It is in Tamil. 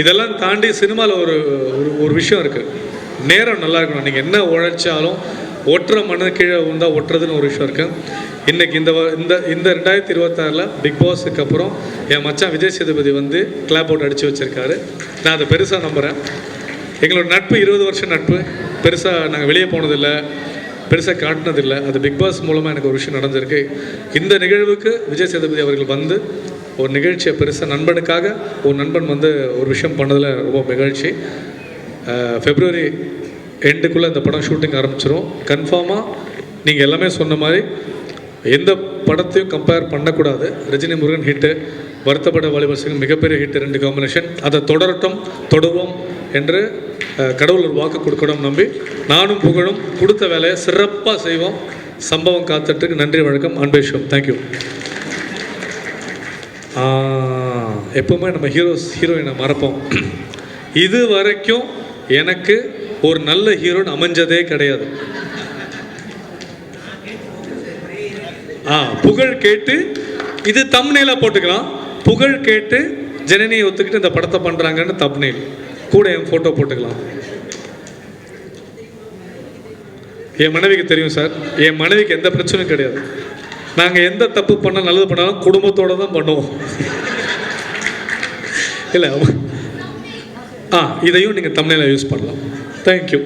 இதெல்லாம் தாண்டி சினிமாவில் ஒரு ஒரு விஷயம் இருக்குது, நேரம் நல்லா இருக்கணும். நீங்கள் என்ன உழைச்சாலும் ஒட்டுற மண்ணு கீழே வந்தால் ஒட்டுறதுன்னு ஒரு விஷயம் இருக்குது. இன்றைக்கி இந்த இந்த இந்த 2026 பிக் பாஸுக்கு அப்புறம் என் மச்சான் விஜய் சேதுபதி வந்து கிளாப் அவுட் அடித்து வச்சுருக்காரு. நான் அதை பெருசாக நம்புகிறேன். எங்களோட நட்பு 20 வருஷம் நட்பு. பெருசாக நாங்கள் வெளியே போனதில்லை, பெருசாக காட்டினதில்லை. அது பிக் பாஸ் மூலமாக எனக்கு ஒரு விஷயம் நடந்திருக்கு. இந்த நிகழ்வுக்கு விஜய் சேதுபதி அவர்கள் வந்து ஒரு நிகழ்ச்சியை பெருசாக நண்பனுக்காக ஒரு நண்பன் வந்து ஒரு விஷயம் பண்ணதில் ரொம்ப மகிழ்ச்சி. February எண்டுக்குள்ளே இந்த படம் ஷூட்டிங் ஆரம்பிச்சிடும். கன்ஃபார்மாக நீங்கள் எல்லாமே சொன்ன மாதிரி எந்த படத்தையும் கம்பேர் பண்ணக்கூடாது. ரஜினி முருகன் ஹிட்டு, வருத்தப்பட வாலிபர் சிங் மிகப்பெரிய ஹிட்டு, 2 காம்பினேஷன். அதை தொடருவோம் என்று கடவுள் ஒரு வாக்கு கொடுக்கணும் நம்பி நானும் புகழும் கொடுத்த வேலையை சிறப்பாக செய்வோம். சம்பவம் காத்துட்டுருக்கு. நன்றி, வணக்கம், அன்பேஷம். தேங்க்யூ. எப்பவுமே நம்ம ஹீரோயினை மறப்போம். இது வரைக்கும் எனக்கு ஒரு நல்ல ஹீரோயின் அமைஞ்சதே கிடையாது. புகழ் கேட்டு இது தம்ப்நெயிலா போட்டுக்கலாம். புகழ் கேட்டு ஜனனியை ஒத்துக்கிட்டு இந்த படத்தை பண்ணுறாங்கன்னு தம்ப்நெயில் கூட என் ஃபோட்டோ போட்டுக்கலாம். என் மனைவிக்கு தெரியும் சார், என் மனைவிக்கு எந்த பிரச்சனையும் கிடையாது. நாங்கள் எந்த தப்பு பண்ணால் நல்லது பண்ணாலும் குடும்பத்தோடு தான் பண்ணுவோம். இல்லை, இதையும் நீங்கள் தம்ப்நெயிலா யூஸ் பண்ணலாம். தேங்க்யூ.